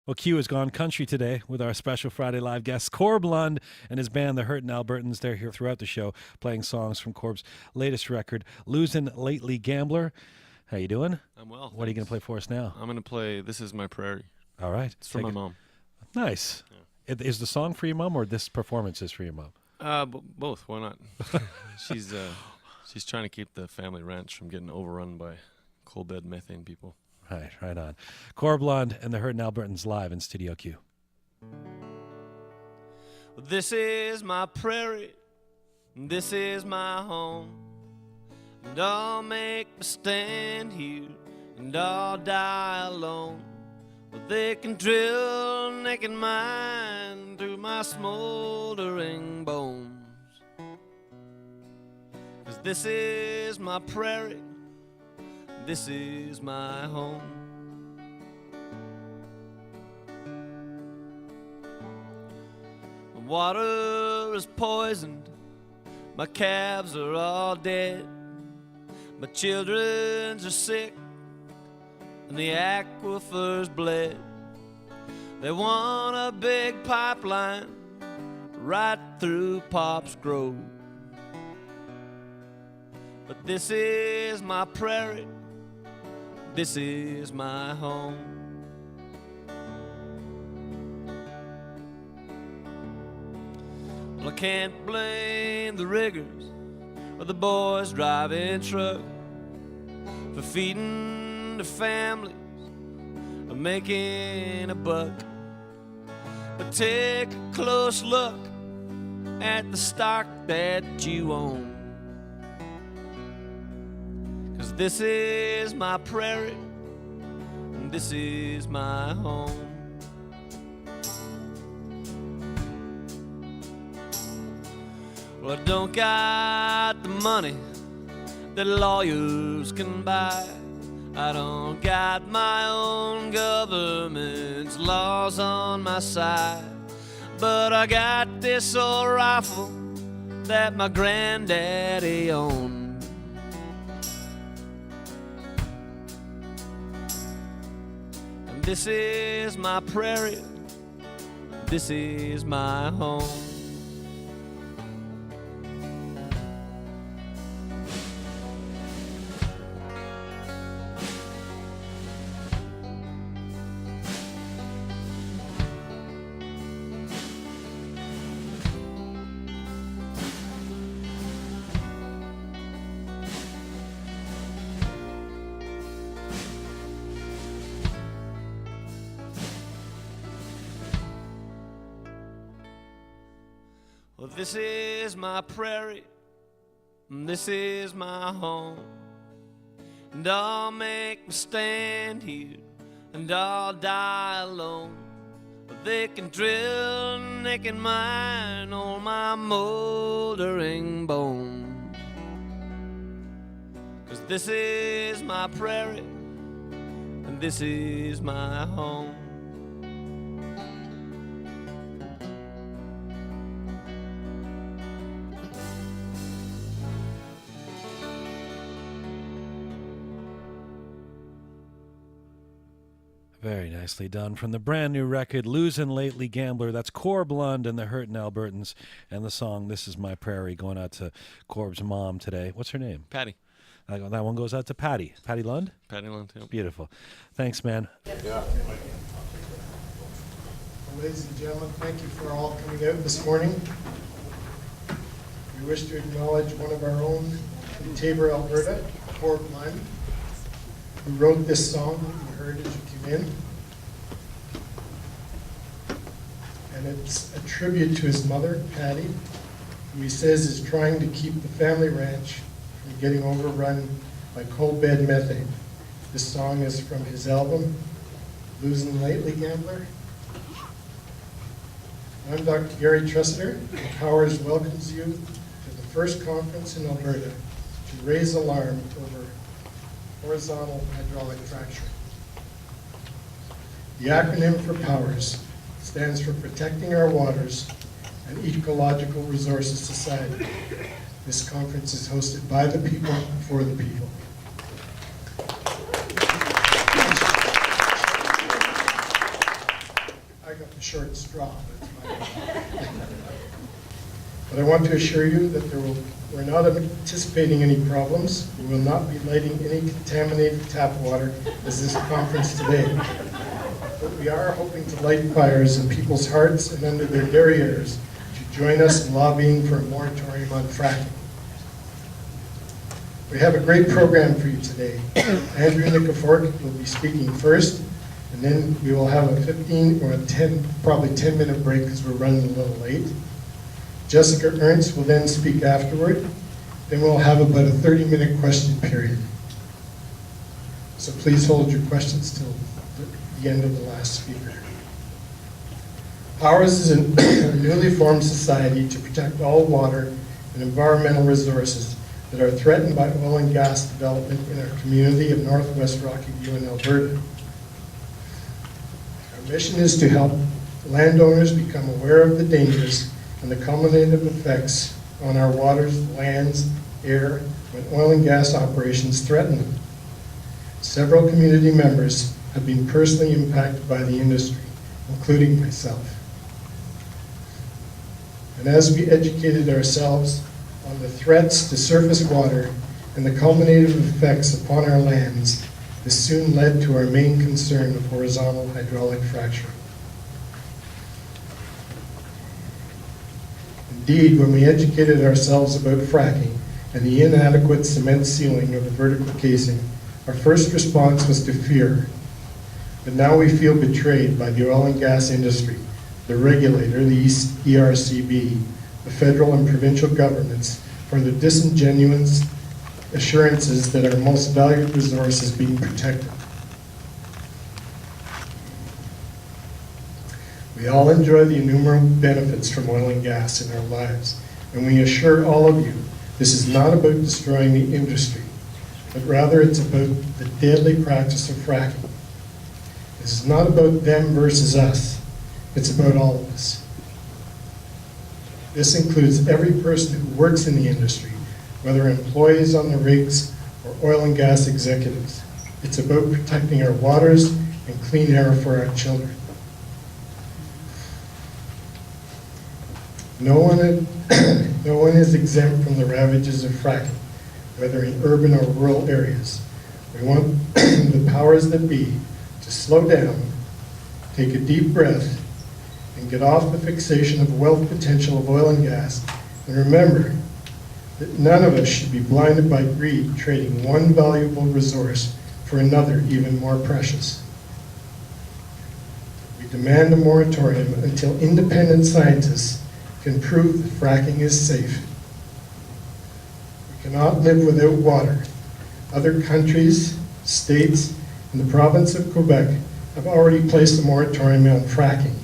Well, Q has gone country today with our special Friday Live guest, Corb Lund, and his band, the Hurtin' Albertans. They're here throughout the show playing songs from Corb's latest record, Losing Lately Gambler. How you doing? I'm well. What are you going to play for us now? I'm going to play This Is My Prairie. All right. It's from my mom. Nice. Yeah. Is the song for your mom or this performance is for your mom? Both. Why not? She's trying to keep the family ranch from getting overrun by coal bed methane people. Right on. Corb Lund and the Hurtin' Albertans live in Studio Q. This is my prairie, this is my home, and I'll make a stand here, and I'll die alone. Well, they can drill and they can mine through my smoldering bones. 'Cause this is my prairie, this is my home. The water is poisoned, my calves are all dead, my children's are sick, and the aquifer's bled. They want a big pipeline right through Pop's Grove. But this is my prairie, this is my home. Well, I can't blame the riggers or the boys driving truck for feeding the families or making a buck. But take a close look at the stock that you own. This is my prairie, and this is my home. Well, I don't got the money that lawyers can buy. I don't got my own government's laws on my side. But I got this old rifle that my granddaddy owned. This is my prairie, this is my home. Well, this is my prairie, and this is my home, and I'll make me stand here, and I'll die alone. But they can drill and they can mine all my moldering bones. 'Cause this is my prairie, and this is my home. Very nicely done. From the brand new record, Losing Lately Gambler, that's Corb Lund and the Hurtin' Albertans, and the song This Is My Prairie, going out to Corb's mom today. What's her name? Patty. That one goes out to Patty. Patty Lund? Patty Lund, yeah. Beautiful. Thanks, man. Yeah. Well, ladies and gentlemen, thank you for all coming out this morning. We wish to acknowledge one of our own from Tabor, Alberta, Corb Lund, who wrote this song that you heard as you came in. And it's a tribute to his mother, Patty, who he says is trying to keep the family ranch from getting overrun by coal bed methane. This song is from his album, Losing Lately Gambler. I'm Dr. Gary Tressiter, and Powers welcomes you to the first conference in Alberta to raise alarm over horizontal hydraulic fracturing. The acronym for POWERS stands for Protecting Our Waters and Ecological Resources Society. This conference is hosted by the people, for the people. I got the short straw. That's my But I want to assure you that we're not anticipating any problems. We will not be lighting any contaminated tap water as this conference today. But we are hoping to light fires in people's hearts and under their derrieres to join us in lobbying for a moratorium on fracking. We have a great program for you today. Andrew Nikifork will be speaking first, and then we will have a 15 or a 10, probably 10-minute break because we're running a little late. Jessica Ernst will then speak afterward. Then we'll have about a 30-minute question period. So please hold your questions till the end of the last speaker. Powers is a newly formed society to protect all water and environmental resources that are threatened by oil and gas development in our community of Northwest Rocky View in Alberta. Our mission is to help landowners become aware of the dangers and the cumulative effects on our waters, lands, air, when oil and gas operations threaten them. Several community members have been personally impacted by the industry, including myself. And as we educated ourselves on the threats to surface water and the cumulative effects upon our lands, this soon led to our main concern of horizontal hydraulic fracturing. Indeed, when we educated ourselves about fracking and the inadequate cement sealing of the vertical casing, our first response was to fear. But now we feel betrayed by the oil and gas industry, the regulator, the ERCB, the federal and provincial governments, for the disingenuous assurances that our most valued resource is being protected. We all enjoy the innumerable benefits from oil and gas in our lives, and we assure all of you this is not about destroying the industry, but rather it's about the deadly practice of fracking. This is not about them versus us, it's about all of us. This includes every person who works in the industry, whether employees on the rigs or oil and gas executives. It's about protecting our waters and clean air for our children. No one is exempt from the ravages of fracking, whether in urban or rural areas. We want the powers that be to slow down, take a deep breath, and get off the fixation of the wealth potential of oil and gas, and remember that none of us should be blinded by greed, trading one valuable resource for another even more precious. We demand a moratorium until independent scientists can prove that fracking is safe. We cannot live without water. Other countries, states, and the province of Quebec have already placed a moratorium on fracking.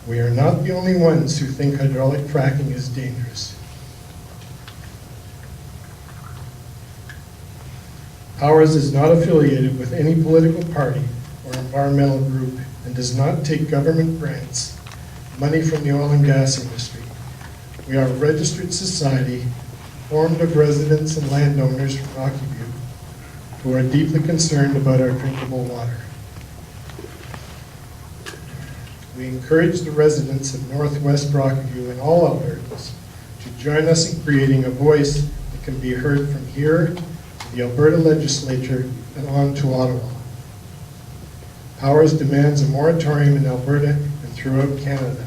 We are not the only ones who think hydraulic fracking is dangerous. Powers is not affiliated with any political party or environmental group and does not take government grants, money from the oil and gas industry. We are a registered society formed of residents and landowners from Rocky View who are deeply concerned about our drinkable water. We encourage the residents of Northwest Rocky View and all Albertans to join us in creating a voice that can be heard from here to the Alberta Legislature and on to Ottawa. Powers demands a moratorium in Alberta and throughout Canada.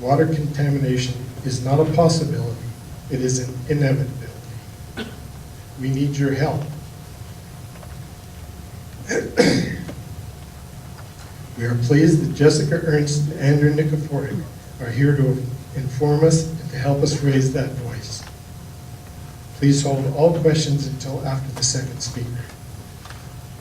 Water contamination is not a possibility, it is an inevitability. We need your help. We are pleased that Jessica Ernst and Andrew Nikifork are here to inform us and to help us raise that voice. Please hold all questions until after the second speaker.